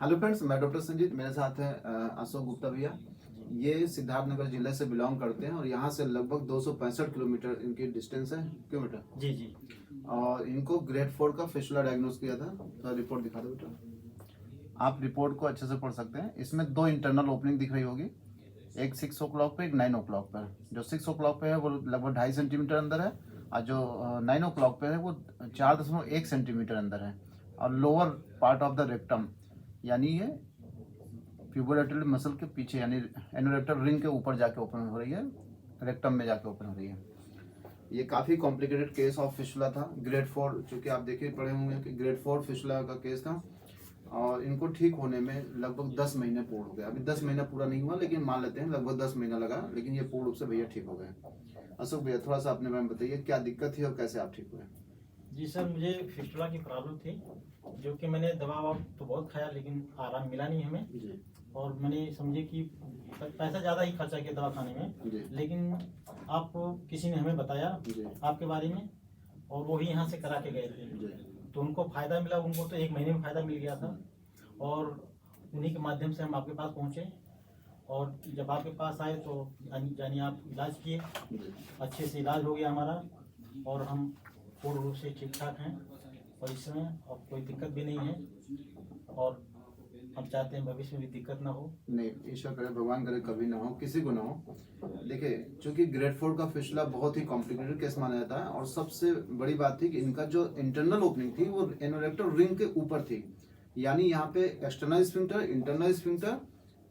Hello friends, मैं doctor Sanjeet. मेरे साथ है अशोक गुप्ता भैया। ये सिद्धार्थनगर जिले से बिलोंग करते हैं और यहाँ से लगभग 265 किलोमीटर इनकी डिस्टेंस है। किलोमीटर। जी जी। और इनको ग्रेड 4 का फिस्टुला डायग्नोस किया था। तो रिपोर्ट दिखा दो बेटा। आप रिपोर्ट को अच्छे से पढ़ सकते हैं। इसमें 2 इंटरनल ओपनिंग दिख रही होगी, एक 6 o'clock पे, एक 9 o'clock पर। जो 6 o'clock पे है वो लगभग 2.5 सेंटीमीटर अंदर है, और जो 9 o'clock पे है वो 4.1 सेंटीमीटर अंदर है। और lower part of the rectum, यानी ये प्यूबोरेटरी मसल के पीछे, यानी एनोरेक्टल रिंग के ऊपर जाके ओपन हो रही है, रेक्टम में जाके ओपन हो रही है। ये काफ़ी कॉम्प्लिकेटेड केस ऑफ फिस्टुला था, ग्रेड 4, चूँकि आप देखिए पढ़े होंगे कि ग्रेड 4 फिस्टुला का केस था। और इनको ठीक होने में लगभग 10 महीने पूर्ण हो गए। अभी 10 महीना पूरा नहीं हुआ, लेकिन मान लेते हैं लगभग 10 महीना लगा, लेकिन ये पूर्ण रूप से भैया ठीक हो गए। अशोक भैया, थोड़ा सा अपने बारे में बताइए, क्या दिक्कत थी और कैसे आप ठीक हुए? जी सर, मुझे फिस्टुला की प्रॉब्लम थी, जो कि मैंने दवा ववा तो बहुत खाया, लेकिन आराम मिला नहीं हमें। जी और मैंने समझे कि पैसा ज़्यादा ही खर्चा किया दवा खाने में, जी लेकिन आपको किसी ने हमें बताया जी आपके बारे में, और वो ही यहाँ से करा के गए थे। जी। तो उनको फ़ायदा मिला, उनको तो 1 महीने में फ़ायदा मिल गया था, और उन्हीं के माध्यम से हम आपके पास पहुँचे। और जब आपके पास आए तो जानिए आप इलाज किए, अच्छे से इलाज हो गया हमारा, और हम पूर्ण रूप से ठीक ठाक हैं, और इस समय अब कोई दिक्कत भी नहीं है, और हम चाहते हैं भविष्य में भी दिक्कत ना हो। नहीं, ईश्वर करे, भगवान करे कभी ना हो, किसी को ना हो। देखिए, चूंकि ग्रेड 4 का फिस्टुला बहुत ही कॉम्प्लिकेटेड केस माना जाता है, और सबसे बड़ी बात थी कि इनका जो इंटरनल ओपनिंग थी वो एनोरेक्टल रिंग के ऊपर थी, यानी यहाँ पे एक्सटर्नल स्फिंक्टर, इंटरनल स्फिंक्टर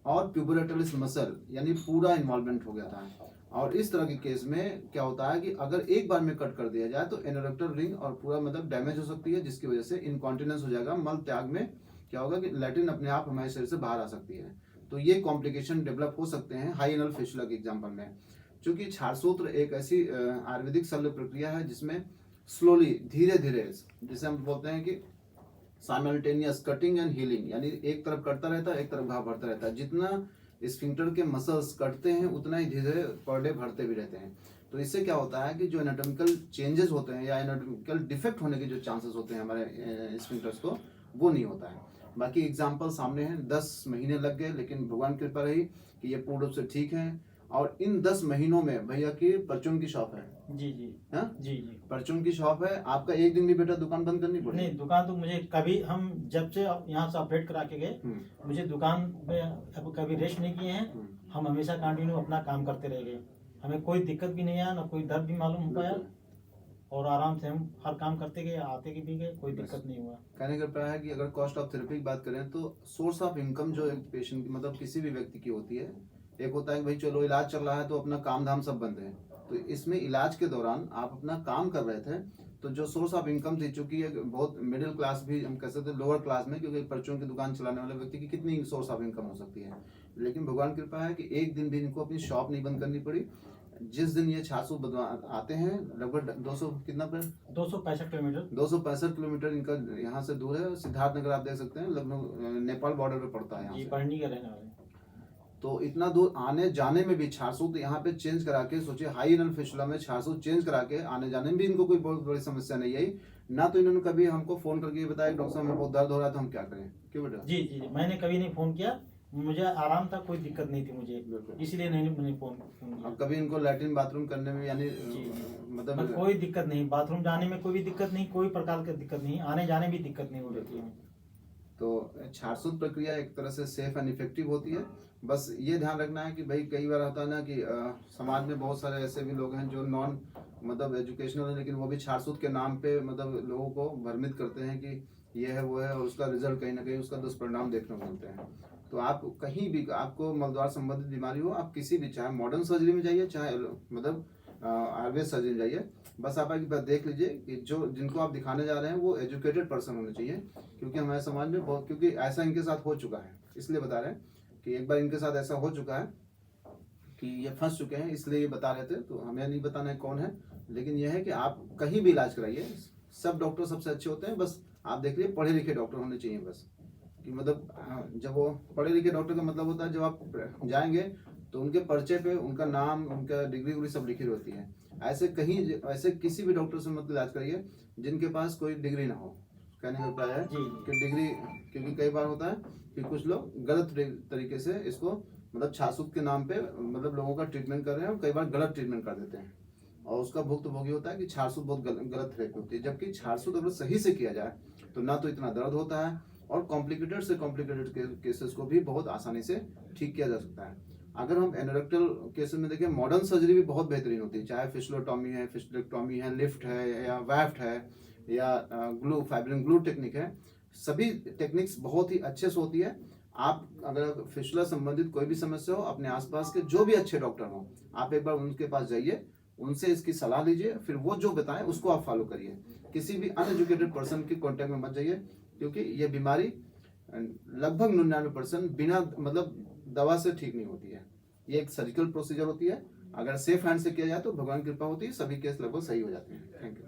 और प्यूबोरेटरिस मसल, यानी पूरा इन्वॉल्वमेंट हो गया था। और इस तरह के केस में क्या होता है कि अगर एक बार में कट कर दिया जाए तो एनोरेक्टल रिंग और पूरा मतलब डैमेज हो सकती है, जिसकी वजह से इनकॉन्टिनेंस हो जाएगा। मल त्याग में क्या होगा कि लैट्रिन अपने आप हमारे शरीर से बाहर आ सकती है। तो ये कॉम्प्लिकेशन डेवलप हो सकते हैं हाई एनल फिस्टुला के एग्जाम्पल में। चूंकि क्षारसूत्र एक ऐसी आयुर्वेदिक शल्य प्रक्रिया है जिसमें स्लोली, धीरे धीरे, जिसे हम बोलते हैं कि साइमल्टेनियस कटिंग एंड हीलिंग, यानी एक तरफ कटता रहता है, एक तरफ घाव भरता रहता है। जितना स्फिंक्टर के मसल्स कटते हैं उतना ही धीरे धीरे पर डे भरते भी रहते हैं। तो इससे क्या होता है कि जो एनाटॉमिकल चेंजेस होते हैं या एनाटॉमिकल डिफेक्ट होने के जो चांसेस होते हैं हमारे स्फिंक्टर्स को, वो नहीं होता है। बाकी एग्जाम्पल सामने हैं। 10 महीने लग गए, लेकिन भगवान की कृपा रही कि ये पूर्ण रूप से ठीक है। और इन 10 महीनों में भैया की परचून की शॉप है। जी जी। हाँ जी जी। परचून की शॉप है। आपका एक दिन भी बेटा दुकान बंद करनी पड़ी? नहीं, दुकान तो मुझे कभी, हम जब से यहाँ से ऑपरेट करा के गए, मुझे दुकान में अब कभी रेस्ट नहीं किए हैं। हम हमेशा कंटिन्यू अपना काम करते रह गए, हमें कोई दिक्कत भी नहीं आया, ना कोई दर्द भी मालूम हो पाया, और आराम से हम हर काम करते गए, आते भी गए, कोई दिक्कत नहीं हुआ। कहने का प्राय है कि अगर कॉस्ट ऑफ थेरेपी की बात करें तो सोर्स ऑफ इनकम जो एक पेशेंट की, मतलब किसी भी व्यक्ति की होती है, एक होता है कि भाई चलो इलाज चल रहा है तो अपना काम धाम सब बंद है। तो इसमें इलाज के दौरान आप अपना काम कर रहे थे, तो जो सोर्स ऑफ इनकम थी, चूंकि एक बहुत मिडिल क्लास भी हम कह सकते हैं, लोअर क्लास में, क्योंकि परचून की दुकान चलाने वाले व्यक्ति की कितनी सोर्स ऑफ इनकम हो सकती है। लेकिन भगवान की कृपा है कि एक दिन भी इनको अपनी शॉप नहीं बंद करनी पड़ी। जिस दिन ये छाछू आते हैं, लगभग 200 कितना पर 265 किलोमीटर। 265 किलोमीटर इनका यहाँ से दूर है। सिद्धार्थनगर आप देख सकते हैं, लगभग नेपाल बॉर्डर पे पड़ता है यहाँ जी, से। पढ़नी का रहने वाले। तो इतना दूर आने जाने में भी छाछूत यहाँ पे चेंज करा के, सोचिए हाई एनल फिस्टुला में छाछूत चेंज करा के आने जाने में भी इनको कोई बहुत बड़ी समस्या नहीं आई। ना तो इन्होंने कभी हमको फोन करके बताया डॉक्टर साहब हमें बहुत दर्द हो रहा है तो हम क्या करें। क्यों बेटा? जी जी, मैंने कभी नहीं फोन किया, मुझे आराम था, कोई दिक्कत नहीं थी मुझे, बिल्कुल। इसलिए नहीं मैंने फोन किया। और कभी इनको लैट्रिन बाथरूम करने में, यानी मतलब कोई दिक्कत नहीं, बाथरूम जाने में कोई भी दिक्कत नहीं, कोई प्रकार की दिक्कत नहीं, आने जाने भी दिक्कत नहीं हो रही है। तो छारसूत प्रक्रिया एक तरह से सेफ एंड इफेक्टिव होती है। बस ये ध्यान रखना है कि भाई कई बार होता है ना कि समाज में बहुत सारे ऐसे भी लोग हैं जो नॉन मतलब एजुकेशनल है, लेकिन वो भी छारसूत के नाम पे मतलब लोगों को भ्रमित करते हैं कि ये है वो है, और उसका रिजल्ट कहीं ना कहीं उसका दुष्परिणाम देखने को मिलते हैं। तो आप कहीं भी आपको मलद्वार संबंधित बीमारी हो, आप किसी भी, चाहे मॉडर्न सर्जरी में जाइए, चाहे मतलब आयुर्वेद सर्जरी में जाइए, बस आप एक बार देख लीजिए कि जो जिनको आप दिखाने जा रहे हैं वो एजुकेटेड पर्सन होने चाहिए। क्योंकि हमारे समाज में बहुत, क्योंकि ऐसा इनके साथ हो चुका है, इसलिए बता रहे हैं कि एक बार इनके साथ ऐसा हो चुका है कि ये फंस चुके हैं, इसलिए ये बता रहे थे। तो हमें नहीं बताना है कौन है, लेकिन यह है कि आप कहीं भी इलाज कराइए, सब डॉक्टर सबसे अच्छे होते हैं। बस आप देख लीजिए पढ़े लिखे डॉक्टर होने चाहिए। बस कि मतलब जब वो पढ़े लिखे डॉक्टर का मतलब होता है जब आप जाएंगे तो उनके पर्चे पे उनका नाम, उनका डिग्री उग्री सब लिखी होती है। ऐसे कहीं, ऐसे किसी भी डॉक्टर से मत इलाज करिए जिनके पास कोई डिग्री ना हो। कहने का अभिप्राय है जी। कि डिग्री, क्योंकि कई बार होता है कि कुछ लोग गलत तरीके से इसको मतलब छासूत के नाम पे मतलब लोगों का ट्रीटमेंट कर रहे हैं और कई बार गलत ट्रीटमेंट कर देते हैं और उसका भुक्तभोगी होता है कि छासूत बहुत गलत थेरेपी होती है। जबकि छासूत अगर सही से किया जाए तो ना तो इतना दर्द होता है और कॉम्प्लिकेटेड से कॉम्प्लिकेटेड केसेस को भी बहुत आसानी से ठीक किया जा सकता है। अगर हम एनोरेक्टल केसेस में देखें, मॉडर्न सर्जरी भी बहुत बेहतरीन होती है, चाहे फिस्टुलोटॉमी है, फिस्टुलेक्टॉमी है, लिफ्ट है या वैफ्ट है या ग्लू फाइब्रिन ग्लू टेक्निक है, सभी टेक्निक्स बहुत ही अच्छे से होती है। आप अगर फिस्टुला संबंधित कोई भी समस्या हो, अपने आसपास के जो भी अच्छे डॉक्टर हों, आप एक बार उनके पास जाइए, उनसे इसकी सलाह लीजिए, फिर वो जो बताएं उसको आप फॉलो करिए। किसी भी अनएजुकेटेड पर्सन के कॉन्टेक्ट में मत जाइए, क्योंकि ये बीमारी लगभग 99% बिना मतलब दवा से ठीक नहीं होती है। ये एक सर्जिकल प्रोसीजर होती है, अगर सेफ हैंड से किया जाए तो भगवान की कृपा होती है, सभी केस लगभग सही हो जाते हैं। Thank you.